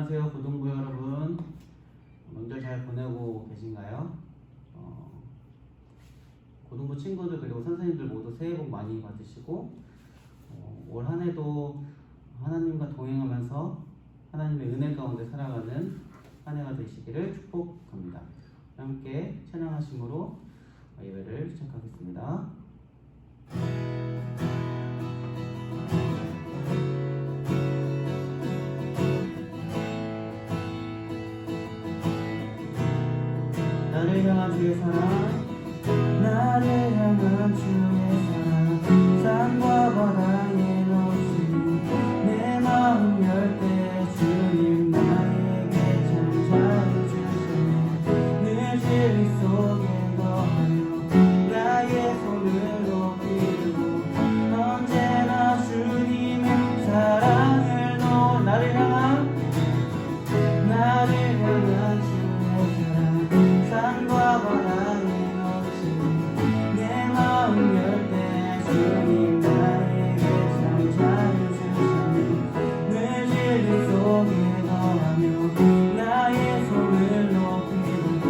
안녕하세요, 고등부 여러분. 명절 잘 보내고 계신가요? 고등부 친구들 그리고 선생님들 모두 새해 복 많이 받으시고 올 한 해도 하나님과 동행하면서 하나님의 은혜 가운데 살아가는 한 해가 되시기를 축복합니다. 함께 찬양하심으로 예배를 시작하겠습니다. 나를 향한 주의 사랑, 나를 향한 주의 사랑, 산과 바다에 놓으시니 내 마음 열 때 주님 나에게 천사를 주시네. 늘 진리 속에 거하며 나의 손을 높이고 언제나 주님의 사랑을 나를 향한 산과 바다에 놓으시니 내 마음 열 때 주님 나에게 천사를 주시니 늘 진리 속에 거하며 나의 손을 높이고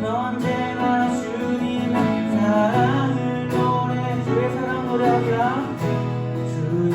언제나 주님의 사랑을 노래 주의 사랑 노래하리라 주의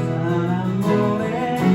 사랑 노래하리라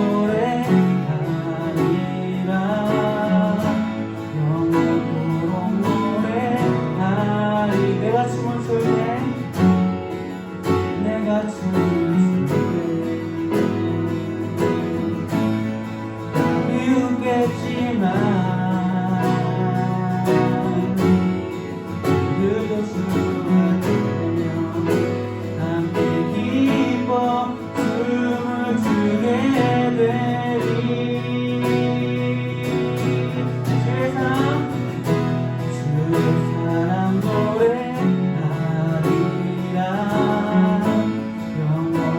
영원토록 영원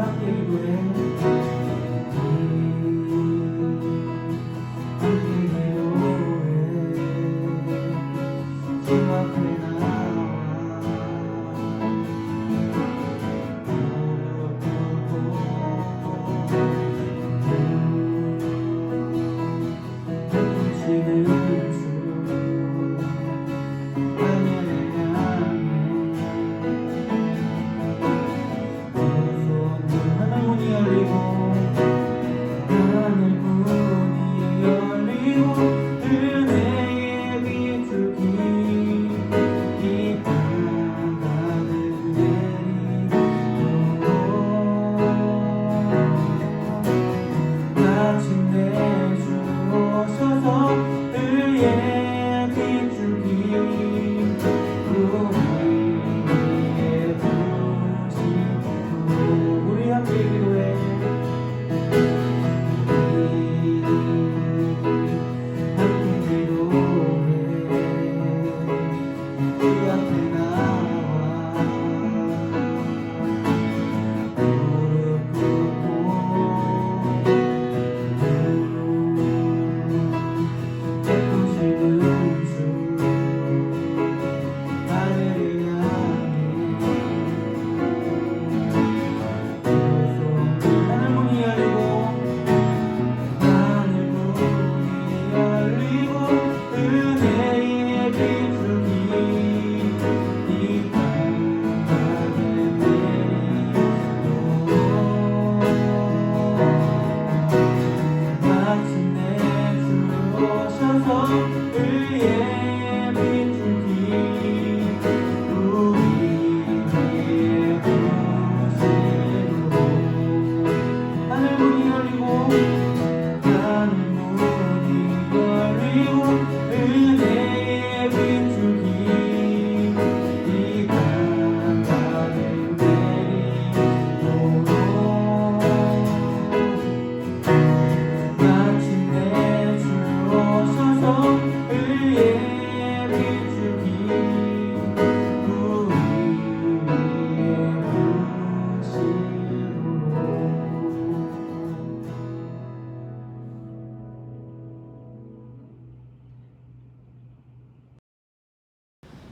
함께 기도해.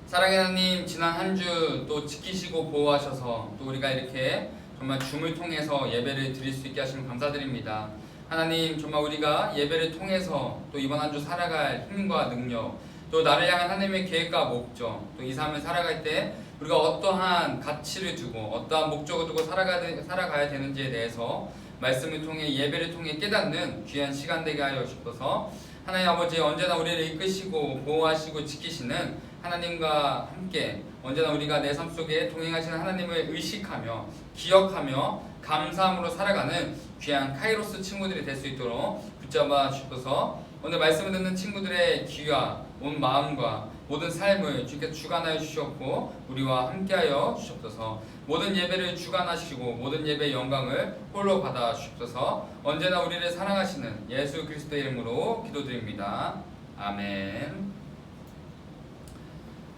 사랑의 하나님, 지난 한 주 또 지키시고 보호하셔서 또 우리가 이렇게 정말 줌을 통해서 예배를 드릴 수 있게 하시면 감사드립니다. 하나님, 정말 우리가 예배를 통해서 또 이번 한 주 살아갈 힘과 능력, 또 나를 향한 하나님의 계획과 목적, 또 이 삶을 살아갈 때 우리가 어떠한 가치를 두고 어떠한 목적을 두고 살아가야 되는지에 대해서 말씀을 통해 예배를 통해 깨닫는 귀한 시간 되게 하여 주셔서 하나님 아버지, 언제나 우리를 이끄시고 보호하시고 지키시는 하나님과 함께 언제나 우리가 내 삶 속에 동행하시는 하나님을 의식하며 기억하며 감사함으로 살아가는 귀한 카이로스 친구들이 될 수 있도록 붙잡아 주셔서 오늘 말씀을 듣는 친구들의 귀와 온 마음과 모든 삶을 주께서 주관하여 주셨고 우리와 함께하여 주셨소서. 모든 예배를 주관하시고 모든 예배의 영광을 홀로 받아 주셨소서. 언제나 우리를 사랑하시는 예수 그리스도의 이름으로 기도드립니다. 아멘.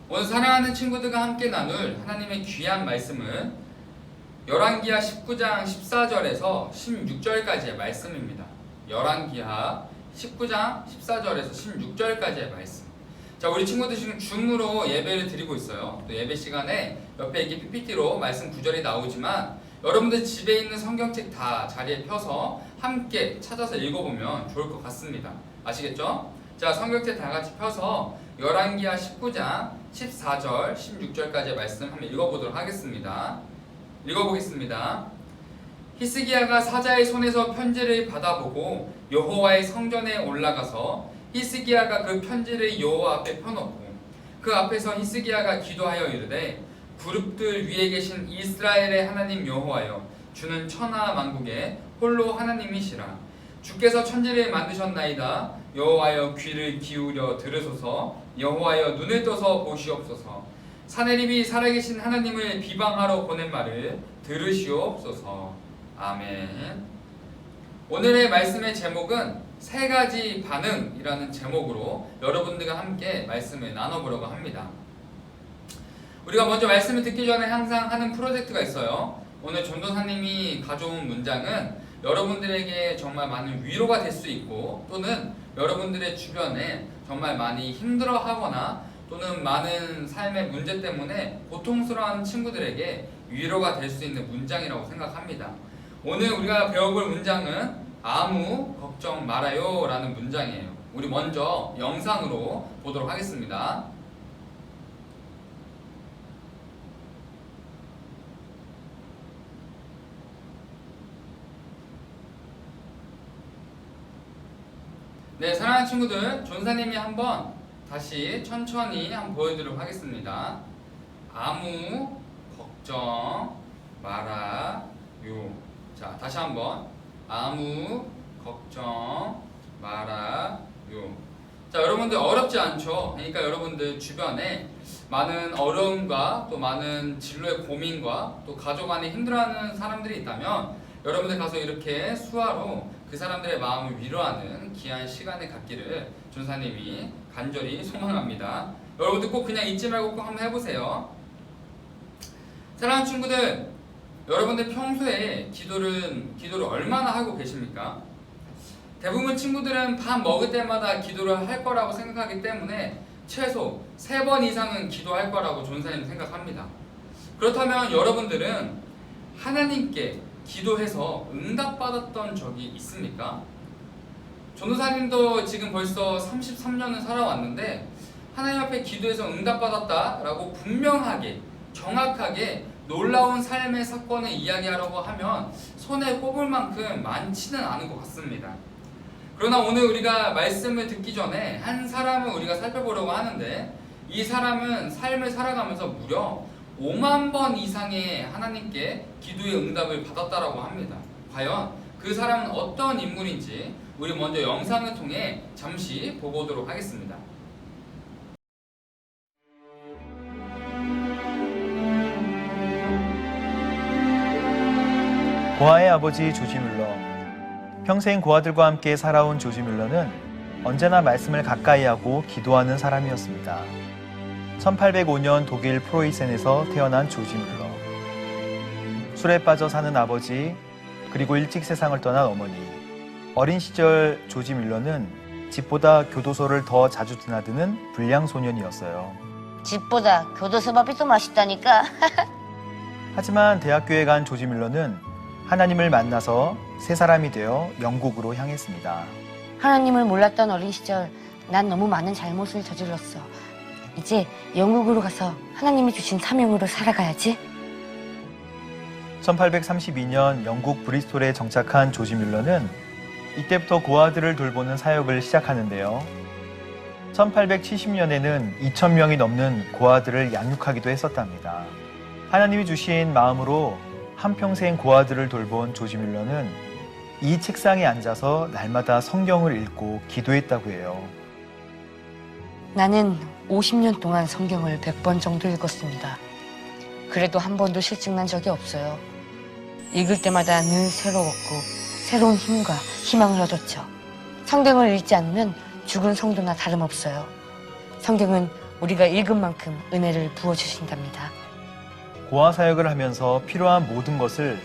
오늘 사랑하는 친구들과 함께 나눌 하나님의 귀한 말씀은 열왕기하 19장 14절에서 16절까지의 말씀입니다. 열왕기하 19장 14절에서 16절까지의 말씀. 자, 우리 친구들 지금 줌으로 예배를 드리고 있어요. 또 예배 시간에 옆에 이렇게 PPT로 말씀 구절이 나오지만 여러분들 집에 있는 성경책 다 자리에 펴서 함께 찾아서 읽어보면 좋을 것 같습니다. 아시겠죠? 자, 성경책 다 같이 펴서 열왕기하 19장 14절 16절까지의 말씀 한번 읽어보도록 하겠습니다. 읽어보겠습니다. 히스기야가 사자의 손에서 편지를 받아보고 여호와의 성전에 올라가서 히스기야가 그 편지를 여호와 앞에 펴놓고 그 앞에서 히스기야가 기도하여 이르되 그룹들 위에 계신 이스라엘의 하나님 여호와여, 주는 천하 만국의 홀로 하나님이시라. 주께서 천지를 만드셨나이다. 여호와여, 귀를 기울여 들으소서. 여호와여, 눈을 떠서 보시옵소서. 사내립이 살아계신 하나님을 비방하러 보낸 말을 들으시옵소서. 아멘. 오늘의 말씀의 제목은 세 가지 반응이라는 제목으로 여러분들과 함께 말씀을 나눠보려고 합니다. 우리가 먼저 말씀을 듣기 전에 항상 하는 프로젝트가 있어요. 오늘 전도사님이 가져온 문장은 여러분들에게 정말 많은 위로가 될 수 있고 또는 여러분들의 주변에 정말 많이 힘들어하거나 또는 많은 삶의 문제 때문에 고통스러워하는 친구들에게 위로가 될 수 있는 문장이라고 생각합니다. 오늘 우리가 배워볼 문장은 아무 걱정 말아요 라는 문장이에요. 우리 먼저 영상으로 보도록 하겠습니다. 네, 사랑하는 친구들, 전사님이 한번 다시 천천히 한번 보여드리도록 하겠습니다. 아무 걱정 말아요. 자, 다시 한번 아무 걱정 말아요. 자, 여러분들 어렵지 않죠? 그러니까 여러분들 주변에 많은 어려움과 또 많은 진로의 고민과 또 가족 안에 힘들어하는 사람들이 있다면 여러분들 가서 이렇게 수화로 그 사람들의 마음을 위로하는 귀한 시간을 갖기를 전사님이 간절히 소망합니다. 여러분들 꼭 그냥 잊지 말고 꼭 한번 해보세요. 사랑하는 친구들, 여러분들 평소에 기도를 얼마나 하고 계십니까? 대부분 친구들은 밥 먹을 때마다 기도를 할 거라고 생각하기 때문에 최소 3번 이상은 기도할 거라고 전사님 생각합니다. 그렇다면 여러분들은 하나님께 기도해서 응답받았던 적이 있습니까? 전도사님도 지금 벌써 33년을 살아왔는데 하나님 앞에 기도해서 응답받았다라고 분명하게 정확하게 놀라운 삶의 사건을 이야기하려고 하면 손에 꼽을 만큼 많지는 않은 것 같습니다. 그러나 오늘 우리가 말씀을 듣기 전에 한 사람을 우리가 살펴보려고 하는데 이 사람은 삶을 살아가면서 무려 5만 번 이상의 하나님께 기도의 응답을 받았다라고 합니다. 과연 그 사람은 어떤 인물인지 우리 먼저 영상을 통해 잠시 보고 오도록 하겠습니다. 고아의 아버지 조지 뮬러. 평생 고아들과 함께 살아온 조지 뮬러는 언제나 말씀을 가까이 하고 기도하는 사람이었습니다. 1805년 독일 프로이센에서 태어난 조지 뮬러. 술에 빠져 사는 아버지, 그리고 일찍 세상을 떠난 어머니. 어린 시절 조지 뮬러는 집보다 교도소를 더 자주 드나드는 불량 소년이었어요. 집보다 교도소 밥이 더 맛있다니까. 하지만 대학교에 간 조지 뮬러는 하나님을 만나서 새 사람이 되어 영국으로 향했습니다. 하나님을 몰랐던 어린 시절 난 너무 많은 잘못을 저질렀어. 이제 영국으로 가서 하나님이 주신 사명으로 살아가야지. 1832년 영국 브리스톨에 정착한 조지 뮬러는 이때부터 고아들을 돌보는 사역을 시작하는데요. 1870년에는 2,000명이 넘는 고아들을 양육하기도 했었답니다. 하나님이 주신 마음으로 한평생 고아들을 돌본 조지 뮬러는 이 책상에 앉아서 날마다 성경을 읽고 기도했다고 해요. 나는 50년 동안 성경을 100번 정도 읽었습니다. 그래도 한 번도 실증난 적이 없어요. 읽을 때마다 늘 새로웠고 새로운 힘과 희망을 얻었죠. 성경을 읽지 않으면 죽은 성도나 다름없어요. 성경은 우리가 읽은 만큼 은혜를 부어주신답니다. 고아 사역을 하면서 필요한 모든 것을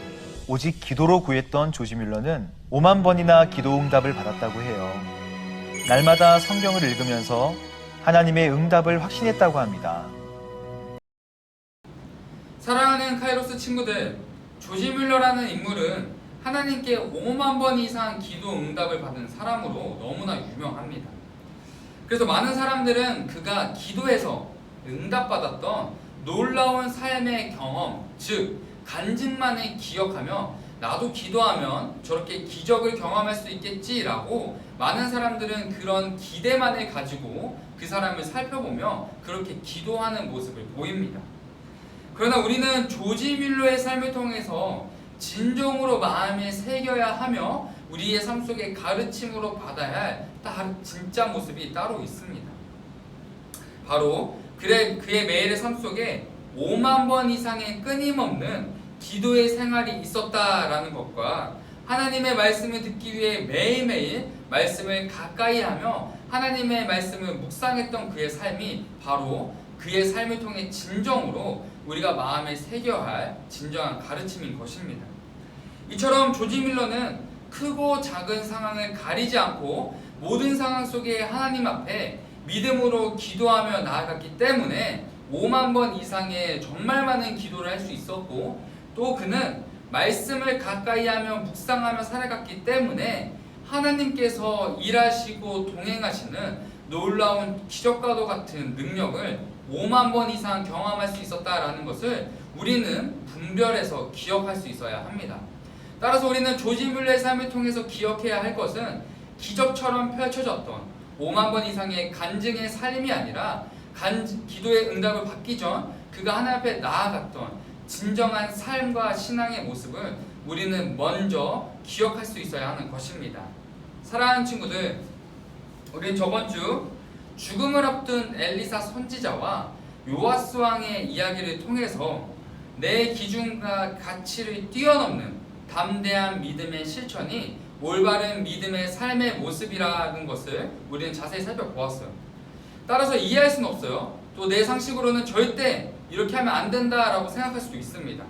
오직 기도로 구했던 조지 뮬러는 5만 번이나 기도 응답을 받았다고 해요. 날마다 성경을 읽으면서 하나님의 응답을 확신했다고 합니다. 사랑하는 카이로스 친구들, 조지 뮬러라는 인물은 하나님께 5만 번 이상 기도 응답을 받은 사람으로 너무나 유명합니다. 그래서 많은 사람들은 그가 기도해서 응답받았던 놀라운 삶의 경험, 즉 간증만을 기억하며 나도 기도하면 저렇게 기적을 경험할 수 있겠지라고 많은 사람들은 그런 기대만을 가지고 그 사람을 살펴보며 그렇게 기도하는 모습을 보입니다. 그러나 우리는 조지 뮬러의 삶을 통해서 진정으로 마음에 새겨야 하며 우리의 삶 속에 가르침으로 받아야 할 진짜 모습이 따로 있습니다. 바로 그의 매일의 삶 속에 5만 번 이상의 끊임없는 기도의 생활이 있었다라는 것과 하나님의 말씀을 듣기 위해 매일매일 말씀을 가까이 하며 하나님의 말씀을 묵상했던 그의 삶이 바로 그의 삶을 통해 진정으로 우리가 마음에 새겨야 할 진정한 가르침인 것입니다. 이처럼 조지 밀러는 크고 작은 상황을 가리지 않고 모든 상황 속에 하나님 앞에 믿음으로 기도하며 나아갔기 때문에 5만 번 이상의 정말 많은 기도를 할 수 있었고, 또 그는 말씀을 가까이 하며 묵상하며 살아갔기 때문에 하나님께서 일하시고 동행하시는 놀라운 기적과도 같은 능력을 5만 번 이상 경험할 수 있었다라는 것을 우리는 분별해서 기억할 수 있어야 합니다. 따라서 우리는 조지 뮬러의 삶을 통해서 기억해야 할 것은 기적처럼 펼쳐졌던 5만 번 이상의 간증의 삶이 아니라 기도의 응답을 받기 전 그가 하나님 앞에 나아갔던 진정한 삶과 신앙의 모습을 우리는 먼저 기억할 수 있어야 하는 것입니다. 사랑하는 친구들, 우리는 저번 주 죽음을 앞둔 엘리사 선지자와 요아스 왕의 이야기를 통해서 내 기준과 가치를 뛰어넘는 담대한 믿음의 실천이 올바른 믿음의 삶의 모습이라는 것을 우리는 자세히 살펴보았어요. 따라서 이해할 수는 없어요. 또 내 상식으로는 절대 이렇게 하면 안 된다라고 생각할 수도 있습니다.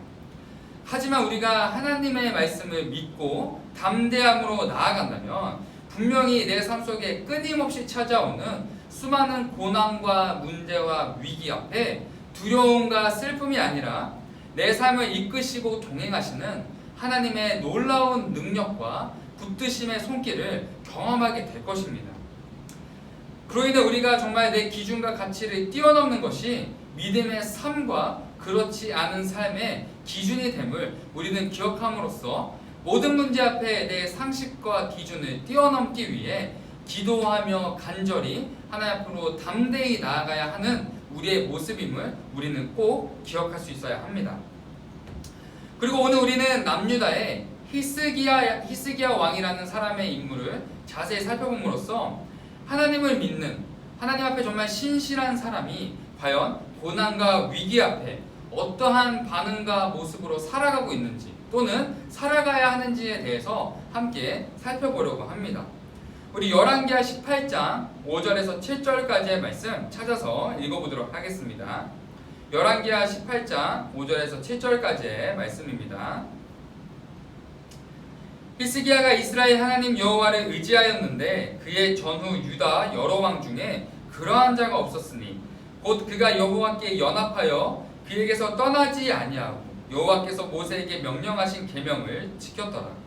하지만 우리가 하나님의 말씀을 믿고 담대함으로 나아간다면 분명히 내 삶 속에 끊임없이 찾아오는 수많은 고난과 문제와 위기 앞에 두려움과 슬픔이 아니라 내 삶을 이끄시고 동행하시는 하나님의 놀라운 능력과 붙드심의 손길을 경험하게 될 것입니다. 그로 인해 우리가 정말 내 기준과 가치를 뛰어넘는 것이 믿음의 삶과 그렇지 않은 삶의 기준이 됨을 우리는 기억함으로써 모든 문제 앞에 내 상식과 기준을 뛰어넘기 위해 기도하며 간절히 하나님 앞으로 담대히 나아가야 하는 우리의 모습임을 우리는 꼭 기억할 수 있어야 합니다. 그리고 오늘 우리는 남유다의 히스기야 왕이라는 사람의 인물을 자세히 살펴봄으로써 하나님을 믿는, 하나님 앞에 정말 신실한 사람이 과연 고난과 위기 앞에 어떠한 반응과 모습으로 살아가고 있는지, 또는 살아가야 하는지에 대해서 함께 살펴보려고 합니다. 우리 열왕기하 18장 5절에서 7절까지의 말씀 찾아서 읽어보도록 하겠습니다. 열왕기하 18장 5절에서 7절까지의 말씀입니다. 히스기야가 이스라엘 하나님 여호와를 의지하였는데 그의 전후 유다 여러 왕 중에 그러한 자가 없었으니 곧 그가 여호와께 연합하여 그에게서 떠나지 아니하고 여호와께서 모세에게 명령하신 계명을 지켰더라.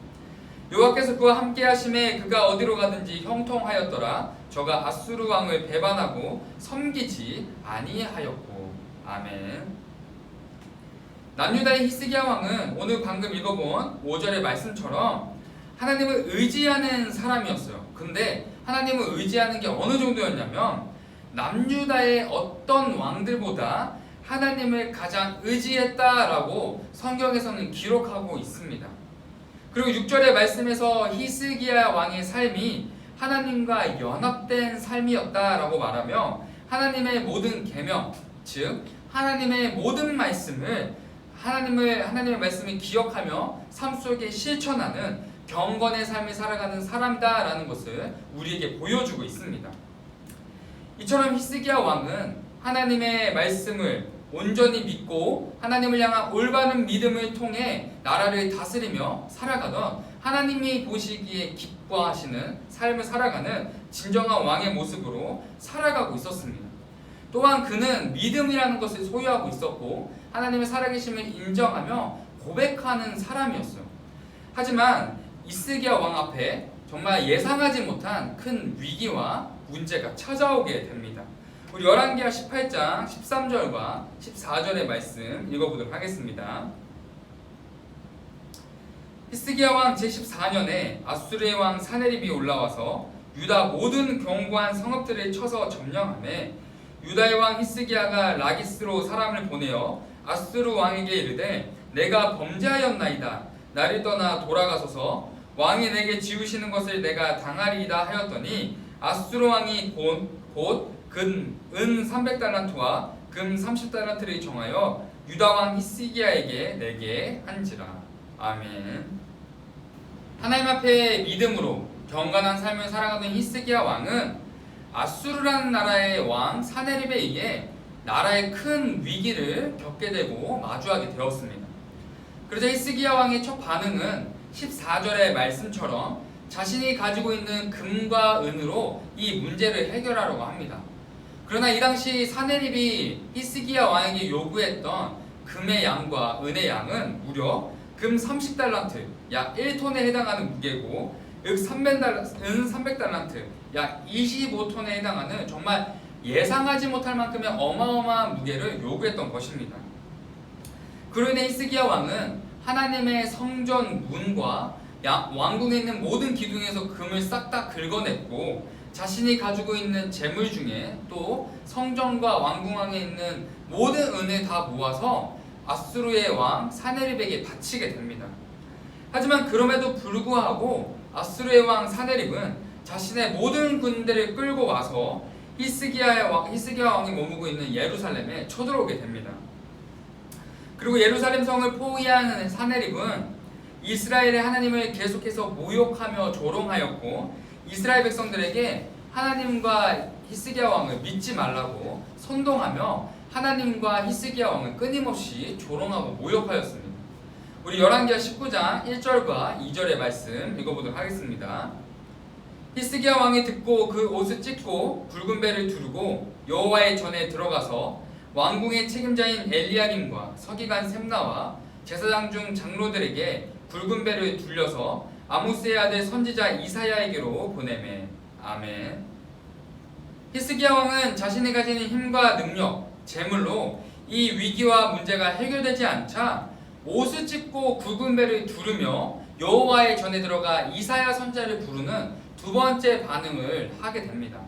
여호와께서 그와 함께 하심에 그가 어디로 가든지 형통하였더라. 저가 아수르 왕을 배반하고 섬기지 아니하였고. 아멘. 남유다의 히스기야 왕은 오늘 방금 읽어본 5절의 말씀처럼 하나님을 의지하는 사람이었어요. 근데 하나님을 의지하는 게 어느 정도였냐면 남유다의 어떤 왕들보다 하나님을 가장 의지했다라고 성경에서는 기록하고 있습니다. 그리고 6절의 말씀에서 히스기야 왕의 삶이 하나님과 연합된 삶이었다라고 말하며 하나님의 모든 계명, 즉 하나님의 모든 말씀을 하나님의 말씀을 기억하며 삶 속에 실천하는 경건의 삶을 살아가는 사람이다라는 것을 우리에게 보여주고 있습니다. 이처럼 히스기야 왕은 하나님의 말씀을 온전히 믿고 하나님을 향한 올바른 믿음을 통해 나라를 다스리며 살아가던 하나님이 보시기에 기뻐하시는 삶을 살아가는 진정한 왕의 모습으로 살아가고 있었습니다. 또한 그는 믿음이라는 것을 소유하고 있었고 하나님의 살아계심을 인정하며 고백하는 사람이었어요. 하지만 히스기야 왕 앞에 정말 예상하지 못한 큰 위기와 문제가 찾아오게 됩니다. 우리 열왕기하 18장 13절과 14절의 말씀 읽어보도록 하겠습니다. 히스기야 왕 제14년에 아수르의 왕 사네립이 올라와서 유다 모든 견고한 성읍들을 쳐서 점령하매 유다의 왕 히스기야가 라기스로 사람을 보내어 아수르 왕에게 이르되 내가 범죄하였나이다. 나를 떠나 돌아가소서. 왕이 내게 지우시는 것을 내가 당하리이다 하였더니 아수르 왕이 곧 은 300달란트와 금 30달란트를 정하여 유다 왕 히스기야에게 내게 한지라. 아멘. 하나님 앞에 믿음으로 경건한 삶을 살아가는 히스기야 왕은 아수르라는 나라의 왕 사네립에 의해 나라의 큰 위기를 겪게 되고 마주하게 되었습니다. 그러자 히스기야 왕의 첫 반응은 14절의 말씀처럼 자신이 가지고 있는 금과 은으로 이 문제를 해결하려고 합니다. 그러나 이 당시 사네립이 히스기야 왕에게 요구했던 금의 양과 은의 양은 무려 금 30달란트, 약 1톤에 해당하는 무게고 은 300달란트, 약 25톤에 해당하는 정말 예상하지 못할 만큼의 어마어마한 무게를 요구했던 것입니다. 그로 인해 히스기야 왕은 하나님의 성전 문과 왕궁에 있는 모든 기둥에서 금을 싹 다 긁어냈고 자신이 가지고 있는 재물 중에 또 성전과 왕궁 안에 있는 모든 은을 다 모아서 아수르의 왕 사네립에게 바치게 됩니다. 하지만 그럼에도 불구하고 아수르의 왕 사네립은 자신의 모든 군대를 끌고 와서 히스기야 왕이 머무고 있는 예루살렘에 쳐들어오게 됩니다. 그리고 예루살렘 성을 포위한 사네립은 이스라엘의 하나님을 계속해서 모욕하며 조롱하였고 이스라엘 백성들에게 하나님과 히스기야 왕을 믿지 말라고 선동하며 하나님과 히스기야 왕을 끊임없이 조롱하고 모욕하였습니다. 우리 열왕기하 19장 1절과 2절의 말씀 읽어보도록 하겠습니다. 히스기야 왕이 듣고 그 옷을 찢고 붉은 배를 두르고 여호와의 전에 들어가서 왕궁의 책임자인 엘리야김과 서기관 셈나와 제사장 중 장로들에게 붉은 배를 둘려서 아모스의 아들 선지자 이사야에게로 보내매. 아멘. 히스기야 왕은 자신이 가지는 힘과 능력, 재물로 이 위기와 문제가 해결되지 않자 옷을 찢고 굵은 배를 두르며 여호와의 전에 들어가 이사야 선지자를 부르는 두 번째 반응을 하게 됩니다.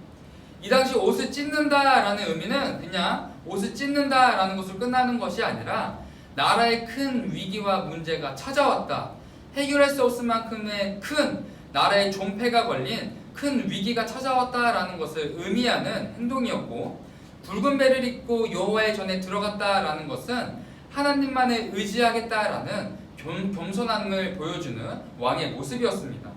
이 당시 옷을 찢는다라는 의미는 그냥 옷을 찢는다라는 것으로 끝나는 것이 아니라 나라의 큰 위기와 문제가 찾아왔다. 해결할 수 없을 만큼의 큰 나라의 존폐가 걸린 큰 위기가 찾아왔다라는 것을 의미하는 행동이었고 붉은 배를 입고 여호와의 전에 들어갔다라는 것은 하나님만을 의지하겠다라는 겸손함을 보여주는 왕의 모습이었습니다.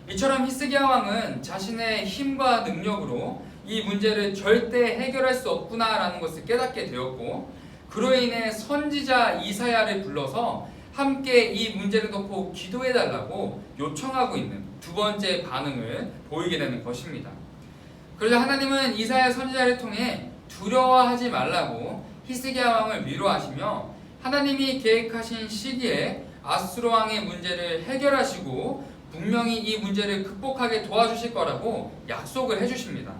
이처럼 히스기야 왕은 자신의 힘과 능력으로 이 문제를 절대 해결할 수 없구나라는 것을 깨닫게 되었고 그로 인해 선지자 이사야를 불러서 함께 이 문제를 덮고 기도해달라고 요청하고 있는 두 번째 반응을 보이게 되는 것입니다. 그러자 하나님은 이사야 선지자를 통해 두려워하지 말라고 히스기야 왕을 위로하시며 하나님이 계획하신 시기에 아수르 왕의 문제를 해결하시고 분명히 이 문제를 극복하게 도와주실 거라고 약속을 해주십니다.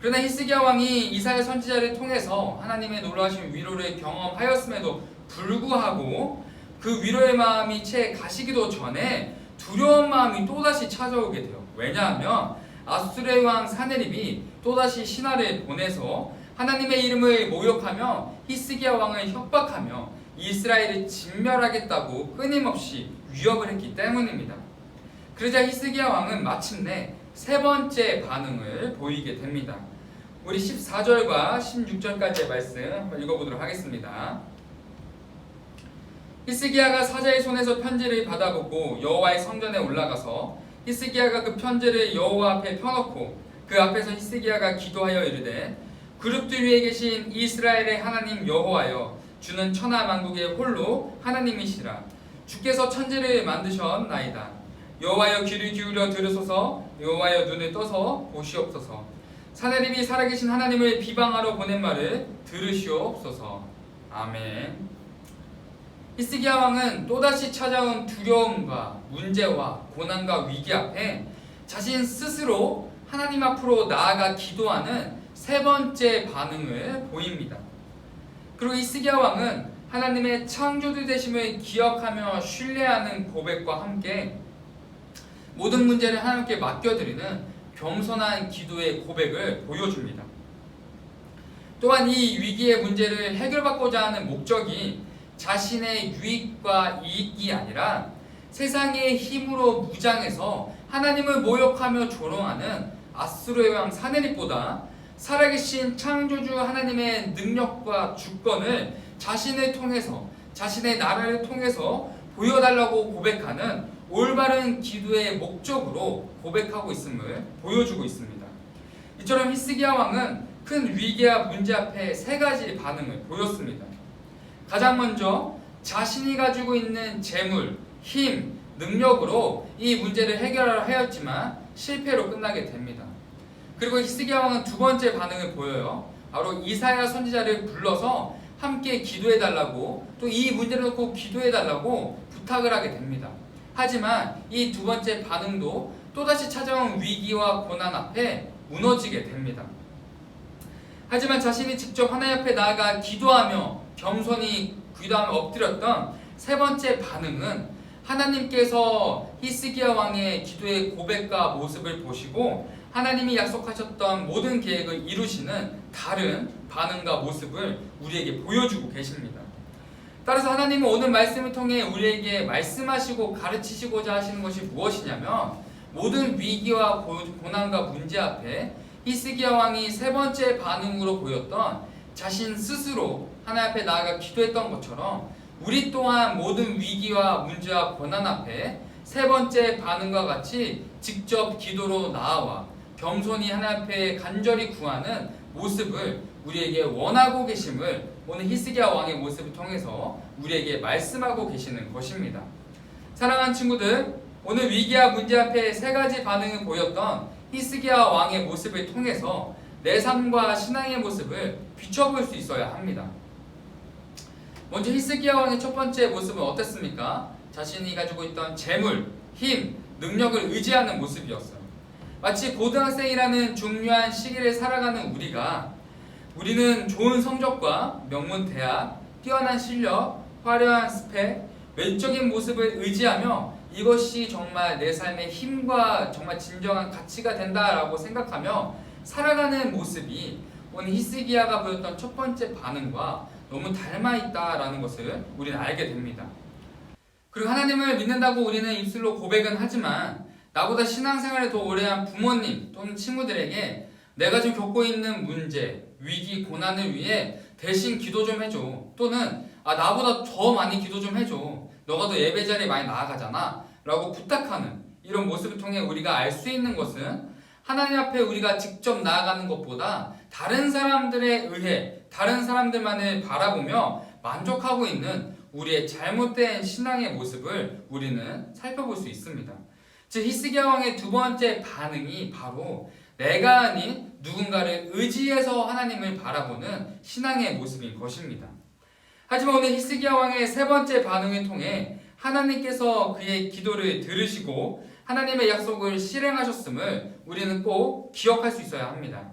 그러나 히스기야 왕이 이사야 선지자를 통해서 하나님의 놀라우신 위로를 경험하였음에도 불구하고 그 위로의 마음이 채 가시기도 전에 두려운 마음이 또다시 찾아오게 돼요. 왜냐하면 아수르의 왕 사네립이 또다시 신하를 보내서 하나님의 이름을 모욕하며 히스기야 왕을 협박하며 이스라엘을 진멸하겠다고 끊임없이 위협을 했기 때문입니다. 그러자 히스기야 왕은 마침내 세 번째 반응을 보이게 됩니다. 우리 14절과 16절까지의 말씀 한번 읽어보도록 하겠습니다. 히스기야가 사자의 손에서 편지를 받아보고 여호와의 성전에 올라가서 히스기야가 그 편지를 여호와 앞에 펴놓고 그 앞에서 히스기야가 기도하여 이르되 그룹들 위에 계신 이스라엘의 하나님 여호와여 주는 천하 만국의 홀로 하나님이시라. 주께서 천지를 만드셨나이다. 여호와여 귀를 기울여 들으소서. 여호와여 눈을 떠서 보시옵소서. 사네립이 살아계신 하나님을 비방하러 보낸 말을 들으시옵소서. 아멘. 히스기야 왕은 또다시 찾아온 두려움과 문제와 고난과 위기 앞에 자신 스스로 하나님 앞으로 나아가 기도하는 세 번째 반응을 보입니다. 그리고 히스기야 왕은 하나님의 창조주 되심을 기억하며 신뢰하는 고백과 함께 모든 문제를 하나님께 맡겨드리는 겸손한 기도의 고백을 보여줍니다. 또한 이 위기의 문제를 해결받고자 하는 목적이 자신의 유익과 이익이 아니라 세상의 힘으로 무장해서 하나님을 모욕하며 조롱하는 아수르의 왕 사네립보다 살아계신 창조주 하나님의 능력과 주권을 자신을 통해서 자신의 나라를 통해서 보여달라고 고백하는 올바른 기도의 목적으로 고백하고 있음을 보여주고 있습니다. 이처럼 히스기야 왕은 큰 위기와 문제 앞에 세 가지 반응을 보였습니다. 가장 먼저 자신이 가지고 있는 재물, 힘, 능력으로 이 문제를 해결하려 하였지만 실패로 끝나게 됩니다. 그리고 히스기야 왕은 두 번째 반응을 보여요. 바로 이사야 선지자를 불러서 함께 기도해달라고, 또 이 문제를 놓고 기도해달라고 부탁을 하게 됩니다. 하지만 이 두 번째 반응도 또다시 찾아온 위기와 고난 앞에 무너지게 됩니다. 하지만 자신이 직접 하나님 앞에 나아가 기도하며 겸손히 기도하며 엎드렸던 세 번째 반응은 하나님께서 히스기야 왕의 기도의 고백과 모습을 보시고 하나님이 약속하셨던 모든 계획을 이루시는 다른 반응과 모습을 우리에게 보여주고 계십니다. 따라서 하나님은 오늘 말씀을 통해 우리에게 말씀하시고 가르치시고자 하시는 것이 무엇이냐면, 모든 위기와 고난과 문제 앞에 히스기야 왕이 세 번째 반응으로 보였던 자신 스스로 하나님 앞에 나아가 기도했던 것처럼 우리 또한 모든 위기와 문제와 고난 앞에 세 번째 반응과 같이 직접 기도로 나아와 겸손히 하나님 앞에 간절히 구하는 모습을 우리에게 원하고 계심을 오늘 히스기야 왕의 모습을 통해서 우리에게 말씀하고 계시는 것입니다. 사랑하는 친구들, 오늘 위기와 문제 앞에 세 가지 반응을 보였던 히스기야 왕의 모습을 통해서 내 삶과 신앙의 모습을 비춰볼 수 있어야 합니다. 먼저 히스기야 왕의 첫 번째 모습은 어땠습니까? 자신이 가지고 있던 재물, 힘, 능력을 의지하는 모습이었어요. 마치 고등학생이라는 중요한 시기를 살아가는 우리는 좋은 성적과 명문 대학, 뛰어난 실력, 화려한 스펙, 외적인 모습을 의지하며 이것이 정말 내 삶의 힘과 정말 진정한 가치가 된다라고 생각하며 살아가는 모습이 오늘 히스기야가 보였던 첫 번째 반응과 너무 닮아있다라는 것을 우리는 알게 됩니다. 그리고 하나님을 믿는다고 우리는 입술로 고백은 하지만 나보다 신앙생활을 더 오래한 부모님 또는 친구들에게 내가 지금 겪고 있는 문제, 위기, 고난을 위해 대신 기도 좀 해줘, 또는 나보다 더 많이 기도 좀 해줘, 너가 더 예배 자리에 많이 나아가잖아 라고 부탁하는 이런 모습을 통해 우리가 알 수 있는 것은 하나님 앞에 우리가 직접 나아가는 것보다 다른 사람들에 의해 다른 사람들만을 바라보며 만족하고 있는 우리의 잘못된 신앙의 모습을 우리는 살펴볼 수 있습니다. 즉 히스기야 왕의 두 번째 반응이 바로 내가 아닌 누군가를 의지해서 하나님을 바라보는 신앙의 모습인 것입니다. 하지만 오늘 히스기야 왕의 세 번째 반응을 통해 하나님께서 그의 기도를 들으시고 하나님의 약속을 실행하셨음을 우리는 꼭 기억할 수 있어야 합니다.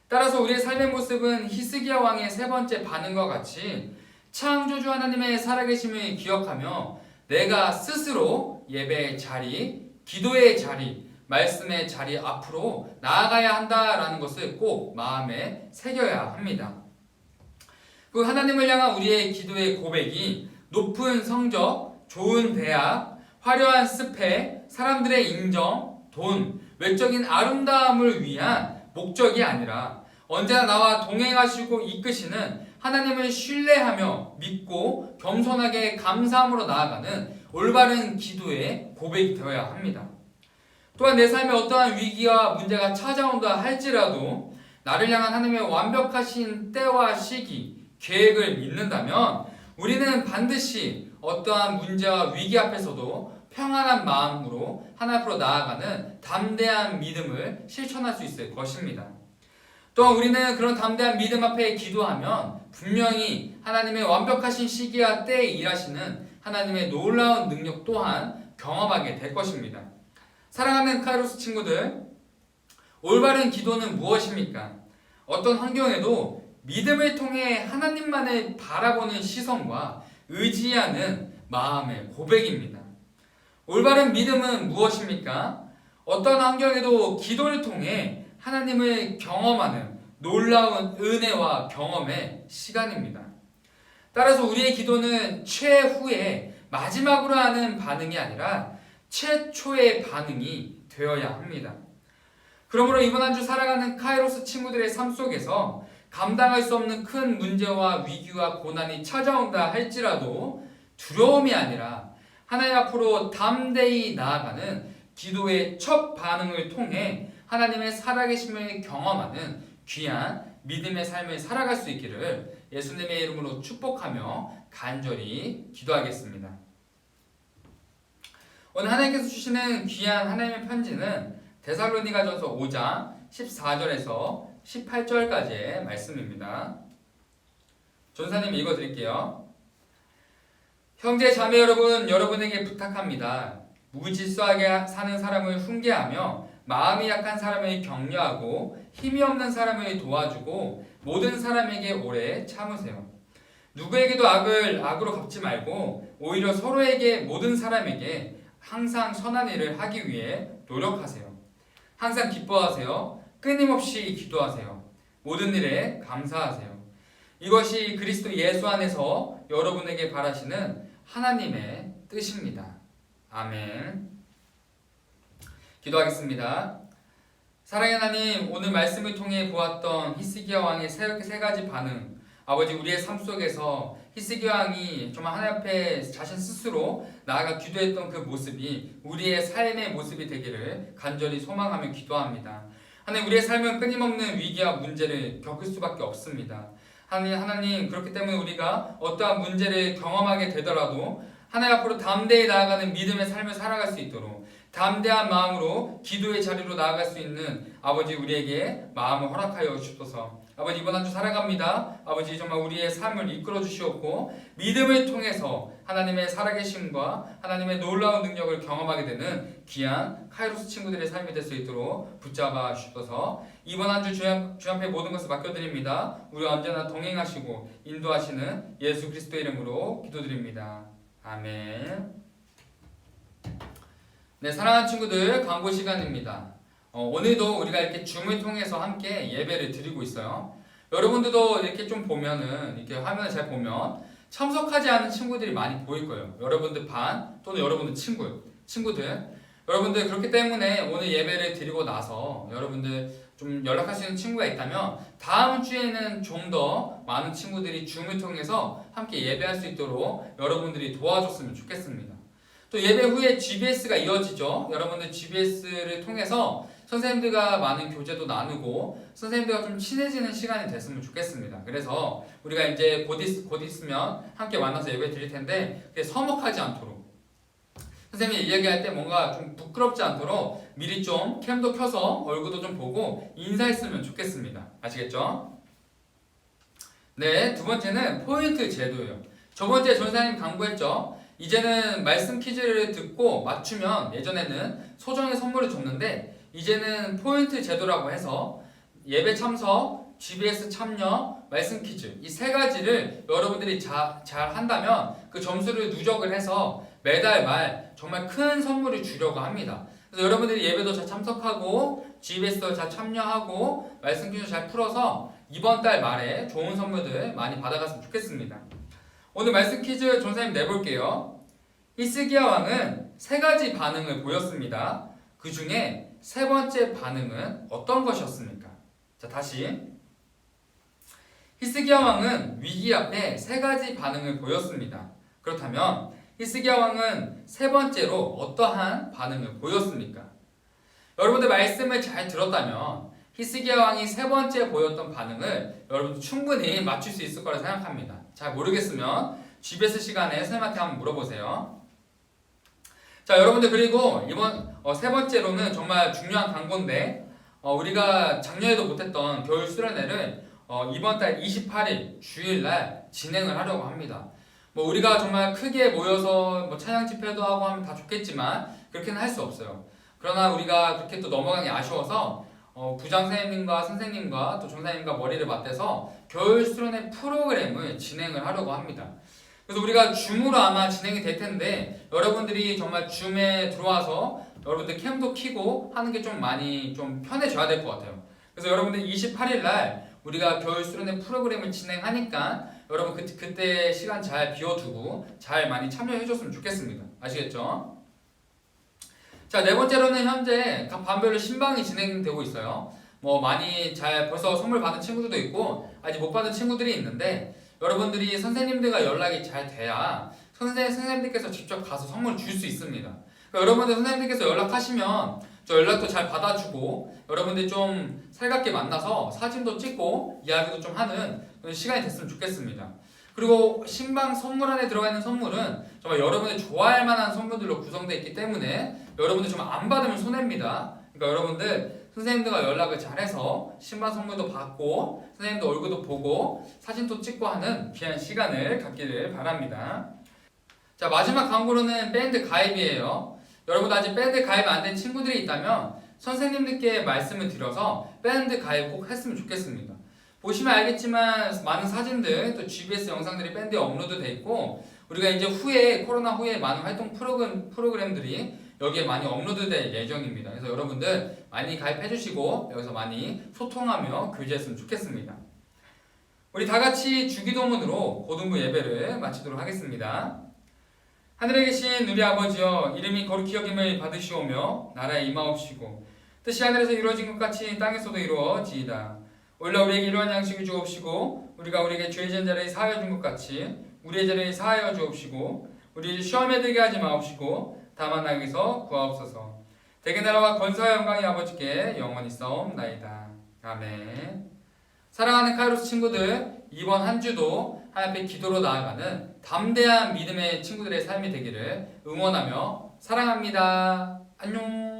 따라서 우리의 삶의 모습은 히스기야 왕의 세 번째 반응과 같이 창조주 하나님의 살아계심을 기억하며 내가 스스로 예배의 자리, 기도의 자리, 말씀의 자리 앞으로 나아가야 한다라는 것을 꼭 마음에 새겨야 합니다. 그 하나님을 향한 우리의 기도의 고백이 높은 성적, 좋은 대학, 화려한 스펙, 사람들의 인정, 돈, 외적인 아름다움을 위한 목적이 아니라 언제나 나와 동행하시고 이끄시는 하나님을 신뢰하며 믿고 겸손하게 감사함으로 나아가는 올바른 기도의 고백이 되어야 합니다. 또한 내 삶에 어떠한 위기와 문제가 찾아온다 할지라도 나를 향한 하나님의 완벽하신 때와 시기, 계획을 믿는다면 우리는 반드시 어떠한 문제와 위기 앞에서도 평안한 마음으로 하나님 앞으로 나아가는 담대한 믿음을 실천할 수 있을 것입니다. 또한 우리는 그런 담대한 믿음 앞에 기도하면 분명히 하나님의 완벽하신 시기와 때에 일하시는 하나님의 놀라운 능력 또한 경험하게 될 것입니다. 사랑하는 카이로스 친구들, 올바른 기도는 무엇입니까? 어떤 환경에도 믿음을 통해 하나님만을 바라보는 시선과 의지하는 마음의 고백입니다. 올바른 믿음은 무엇입니까? 어떤 환경에도 기도를 통해 하나님을 경험하는 놀라운 은혜와 경험의 시간입니다. 따라서 우리의 기도는 최후의 마지막으로 하는 반응이 아니라 최초의 반응이 되어야 합니다. 그러므로 이번 한 주 살아가는 카이로스 친구들의 삶 속에서 감당할 수 없는 큰 문제와 위기와 고난이 찾아온다 할지라도 두려움이 아니라 하나님 앞으로 담대히 나아가는 기도의 첫 반응을 통해 하나님의 살아계심을 경험하는 귀한 믿음의 삶을 살아갈 수 있기를 예수님의 이름으로 축복하며 간절히 기도하겠습니다. 오늘 하나님께서 주시는 귀한 하나님의 편지는 데살로니가전서 5장 14절에서 18절까지의 말씀입니다. 전사님 읽어드릴게요. 형제 자매 여러분, 여러분에게 부탁합니다. 무질서하게 사는 사람을 훈계하며 마음이 약한 사람을 격려하고 힘이 없는 사람을 도와주고 모든 사람에게 오래 참으세요. 누구에게도 악으로 갚지 말고 오히려 서로에게 모든 사람에게 항상 선한 일을 하기 위해 노력하세요. 항상 기뻐하세요. 끊임없이 기도하세요. 모든 일에 감사하세요. 이것이 그리스도 예수 안에서 여러분에게 바라시는 하나님의 뜻입니다. 아멘. 기도하겠습니다. 사랑의 하나님, 오늘 말씀을 통해 보았던 히스기야 왕의 세 가지 반응, 아버지 우리의 삶 속에서 히스기야 왕이 정말 하나님 앞에 자신 스스로 나아가 기도했던 그 모습이 우리의 삶의 모습이 되기를 간절히 소망하며 기도합니다. 하나님, 우리의 삶은 끊임없는 위기와 문제를 겪을 수밖에 없습니다. 하나님, 그렇기 때문에 우리가 어떠한 문제를 경험하게 되더라도 하나님 앞으로 담대히 나아가는 믿음의 삶을 살아갈 수 있도록 담대한 마음으로 기도의 자리로 나아갈 수 있는 아버지 우리에게 마음을 허락하여 주옵소서. 아버지, 이번 한 주 살아갑니다. 아버지, 정말 우리의 삶을 이끌어 주시옵고 믿음을 통해서 하나님의 살아계심과 하나님의 놀라운 능력을 경험하게 되는 귀한 카이로스 친구들의 삶이 될 수 있도록 붙잡아 주옵소서. 이번 한 주 주 앞에 모든 것을 맡겨드립니다. 우리 언제나 동행하시고 인도하시는 예수 그리스도의 이름으로 기도드립니다. 아멘. 네, 사랑하는 친구들, 광고 시간입니다. 오늘도 우리가 이렇게 줌을 통해서 함께 예배를 드리고 있어요. 여러분들도 이렇게 좀 보면은, 이렇게 화면을 잘 보면 참석하지 않은 친구들이 많이 보일 거예요. 여러분들 반 또는 여러분들 친구들. 여러분들 그렇기 때문에 오늘 예배를 드리고 나서 여러분들 좀 연락할 수 있는 친구가 있다면 다음 주에는 좀 더 많은 친구들이 줌을 통해서 함께 예배할 수 있도록 여러분들이 도와줬으면 좋겠습니다. 또 예배 후에 GBS가 이어지죠. 여러분들 GBS를 통해서 선생님들과 많은 교제도 나누고 선생님들과 좀 친해지는 시간이 됐으면 좋겠습니다. 그래서 우리가 이제 곧 있으면 함께 만나서 예배 드릴 텐데 서먹하지 않도록, 선생님이 이야기할 때 뭔가 좀 부끄럽지 않도록 미리 좀 캠도 켜서 얼굴도 좀 보고 인사했으면 좋겠습니다. 아시겠죠? 네, 두 번째는 포인트 제도예요. 저번 주에 전사님 강구했죠. 이제는 말씀 퀴즈를 듣고 맞추면 예전에는 소정의 선물을 줬는데 이제는 포인트 제도라고 해서 예배 참석, GBS 참여, 말씀 퀴즈 이 세 가지를 여러분들이 잘 한다면 그 점수를 누적을 해서 매달 말 정말 큰 선물을 주려고 합니다. 그래서 여러분들이 예배도 잘 참석하고 GBS도 잘 참여하고 말씀 퀴즈 잘 풀어서 이번 달 말에 좋은 선물들 많이 받아갔으면 좋겠습니다. 오늘 말씀 퀴즈 전사님 내볼게요. 히스기야 왕은 세 가지 반응을 보였습니다. 그 중에 세 번째 반응은 어떤 것이었습니까? 자, 다시. 히스기야 왕은 위기 앞에 세 가지 반응을 보였습니다. 그렇다면 히스기야 왕은 세 번째로 어떠한 반응을 보였습니까? 여러분들 말씀을 잘 들었다면 히스기야 왕이 세 번째 보였던 반응을 여러분들 충분히 맞출 수 있을 거라 생각합니다. 잘 모르겠으면 GBS 시간에 선생님한테 한번 물어보세요. 자, 여러분들, 그리고 이번 세 번째로는 정말 중요한 광고인데 우리가 작년에도 못했던 겨울 수련회를 이번 달 28일 주일날 진행을 하려고 합니다. 뭐 우리가 정말 크게 모여서 뭐 찬양 집회도 하고 하면 다 좋겠지만 그렇게는 할 수 없어요. 그러나 우리가 그렇게 또 넘어가기 아쉬워서 부장 선생님과 또 전사님과 머리를 맞대서 겨울 수련회 프로그램을 진행을 하려고 합니다. 그래서 우리가 줌으로 아마 진행이 될 텐데 여러분들이 정말 줌에 들어와서 여러분들 캠도 켜고 하는 게 좀 많이 좀 편해져야 될 것 같아요. 그래서 여러분들 28일 날 우리가 겨울 수련회 프로그램을 진행하니까 여러분 그때 시간 잘 비워두고 잘 많이 참여해 줬으면 좋겠습니다. 아시겠죠? 자, 네 번째로는 현재 각 반별로 신방이 진행되고 있어요. 뭐 많이 잘 벌써 선물 받은 친구들도 있고 아직 못 받은 친구들이 있는데 여러분들이 선생님들과 연락이 잘 돼야 선생님들께서 직접 가서 선물을 줄 수 있습니다. 그러니까 여러분들 선생님들께서 연락하시면 저 연락도 잘 받아주고 여러분들이 좀 살갑게 만나서 사진도 찍고 이야기도 좀 하는 그런 시간이 됐으면 좋겠습니다. 그리고 신방 선물 안에 들어가 있는 선물은 정말 여러분이 좋아할 만한 선물들로 구성되어 있기 때문에 여러분들 정말 안 받으면 손해입니다. 그러니까 여러분들 선생님들과 연락을 잘해서 신방 선물도 받고 선생님도 얼굴도 보고 사진도 찍고 하는 귀한 시간을 갖기를 바랍니다. 자, 마지막 광고로는 밴드 가입이에요. 여러분 아직 밴드 가입 안 된 친구들이 있다면 선생님들께 말씀을 드려서 밴드 가입 꼭 했으면 좋겠습니다. 보시면 알겠지만 많은 사진들 또 GBS 영상들이 밴드에 업로드 돼 있고 우리가 이제 후에 코로나 후에 많은 활동 프로그램들이 여기에 많이 업로드 될 예정입니다. 그래서 여러분들 많이 가입해 주시고 여기서 많이 소통하며 교제했으면 좋겠습니다. 우리 다 같이 주기도문으로 고등부 예배를 마치도록 하겠습니다. 하늘에 계신 우리 아버지여, 이름이 거룩히 여김을 받으시오며 나라에 임하옵시고 뜻이 하늘에서 이루어진 것 같이 땅에서도 이루어지이다. 오늘날 우리에게 이러한 양식을 주옵시고 우리가 우리에게 죄 지은 자를 사하여 준 것 같이 우리의 죄를 사하여 주옵시고 우리를 시험에 들게 하지 마옵시고 다만 악에서 구하옵소서. 대개 나라와 권세와 영광이 아버지께 영원히 싸움나이다. 아멘. 사랑하는 카이로스 친구들, 이번 한 주도 하나님 앞에 기도로 나아가는 담대한 믿음의 친구들의 삶이 되기를 응원하며 사랑합니다. 안녕.